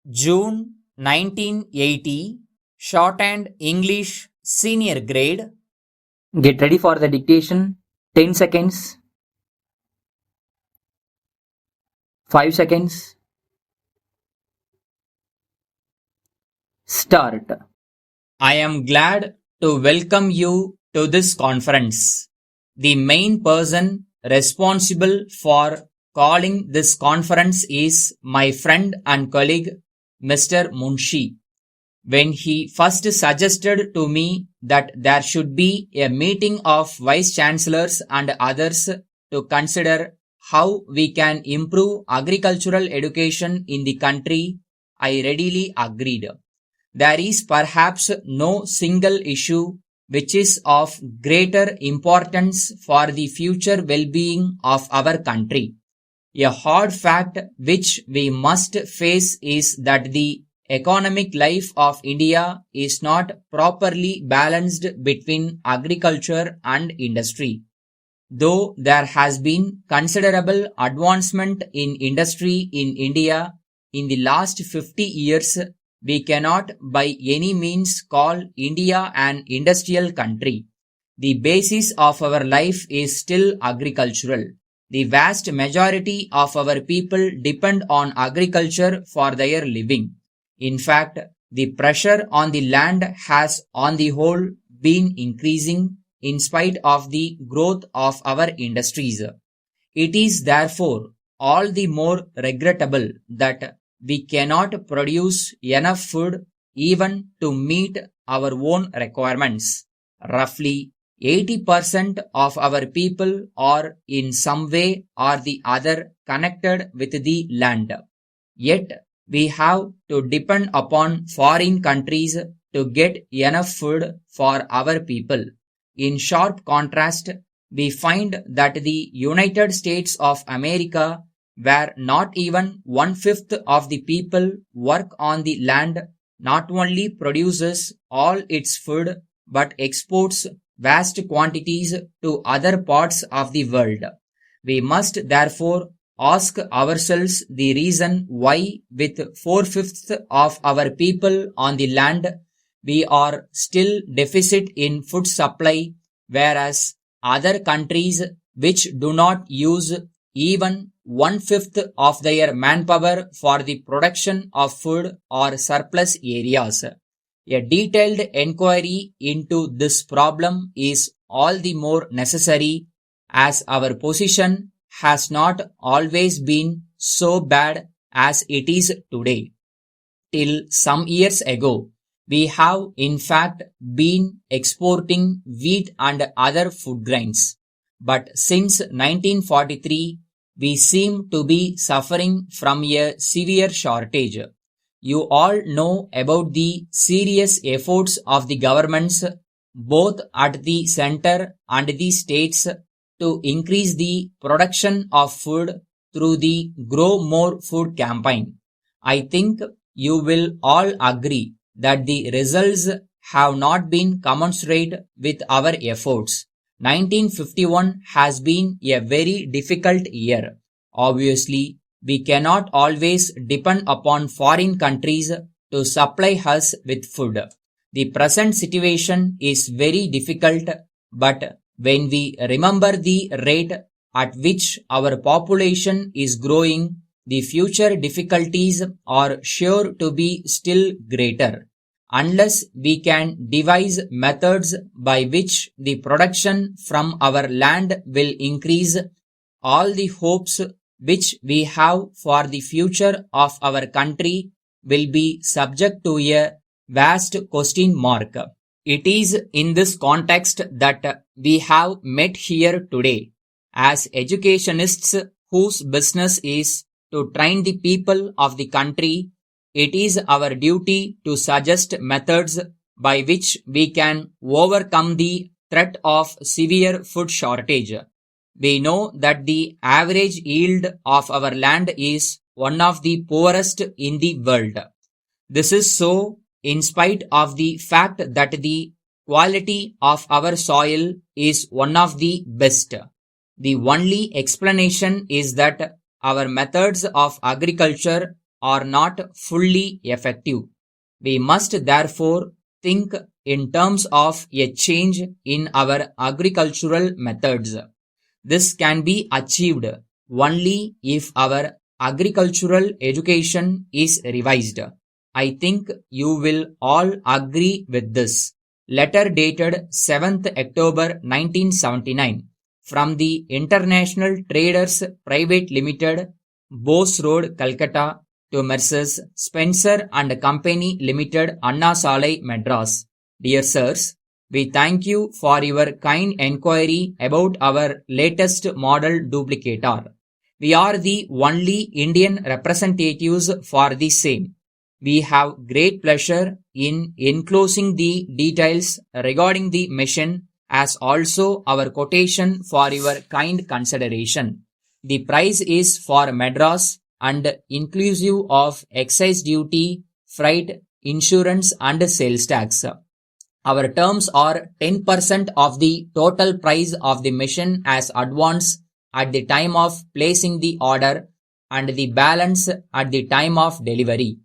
June 1980, Shorthand English Senior Grade. Get ready for the dictation. 10 seconds. 5 seconds. Start. I am glad to welcome you to this conference. The main person responsible for calling this conference is my friend and colleague, Mr. Munshi. When he first suggested to me that there should be a meeting of vice chancellors and others to consider how we can improve agricultural education in the country, I readily agreed. There is perhaps no single issue which is of greater importance for the future well-being of our country. A hard fact which we must face is that the economic life of India is not properly balanced between agriculture and industry. Though there has been considerable advancement in industry in India in the last 50 years, we cannot by any means call India an industrial country. The basis of our life is still agricultural. The vast majority of our people depend on agriculture for their living. In fact, the pressure on the land has on the whole been increasing in spite of the growth of our industries. It is therefore all the more regrettable that we cannot produce enough food even to meet our own requirements. Roughly 80% of our people are in some way or the other connected with the land. Yet, we have to depend upon foreign countries to get enough food for our people. In sharp contrast, we find that the United States of America, where not even 1/5 of the people work on the land, not only produces all its food but exports vast quantities to other parts of the world. We must therefore ask ourselves the reason why with 4/5 of our people on the land, we are still deficit in food supply, whereas other countries which do not use even 1/5 of their manpower for the production of food or surplus areas. A detailed enquiry into this problem is all the more necessary as our position has not always been so bad as it is today. Till some years ago, we have in fact been exporting wheat and other food grains. But since 1943, we seem to be suffering from a severe shortage. You all know about the serious efforts of the governments, both at the center and the states, to increase the production of food through the Grow More Food campaign. I think you will all agree that the results have not been commensurate with our efforts. 1951 has been a very difficult year. Obviously, we cannot always depend upon foreign countries to supply us with food. The present situation is very difficult, but when we remember the rate at which our population is growing, the future difficulties are sure to be still greater. Unless we can devise methods by which the production from our land will increase, all the hopes which we have for the future of our country will be subject to a vast question mark. It is in this context that we have met here today as educationists whose business is to train the people of the country. It is our duty to suggest methods by which we can overcome the threat of severe food shortage. We know that the average yield of our land is one of the poorest in the world. This is so in spite of the fact that the quality of our soil is one of the best. The only explanation is that our methods of agriculture are not fully effective. We must therefore think in terms of a change in our agricultural methods. This can be achieved only if our agricultural education is revised. I think you will all agree with this. Letter dated 7th October 1979 from the International Traders Private Limited, Bose Road, Calcutta to Messrs. Spencer and Company Limited, Anna Salai, Madras. Dear sirs, we thank you for your kind enquiry about our latest model duplicator. We are the only Indian representatives for the same. We have great pleasure in enclosing the details regarding the machine as also our quotation for your kind consideration. The price is for Madras and inclusive of excise duty, freight, insurance and sales tax. Our terms are 10% of the total price of the machine as advance at the time of placing the order and the balance at the time of delivery.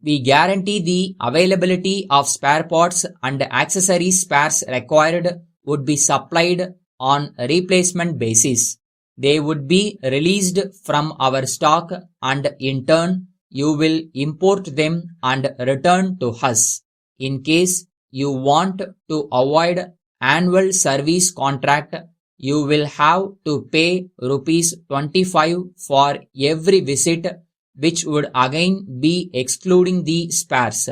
We guarantee the availability of spare parts and accessory spares required would be supplied on a replacement basis. They would be released from our stock and in turn you will import them and return to us. In case you want to avoid annual service contract, you will have to pay rupees 25 for every visit, which would again be excluding the spares.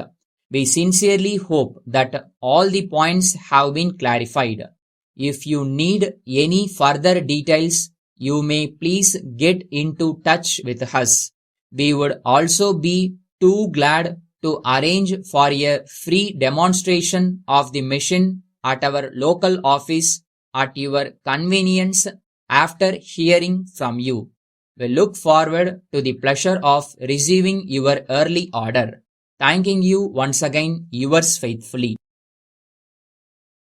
We sincerely hope that all the points have been clarified. If you need any further details, you may please get into touch with us. We would also be too glad to arrange for a free demonstration of the machine at our local office at your convenience after hearing from you. We look forward to the pleasure of receiving your early order. Thanking you once again, yours faithfully.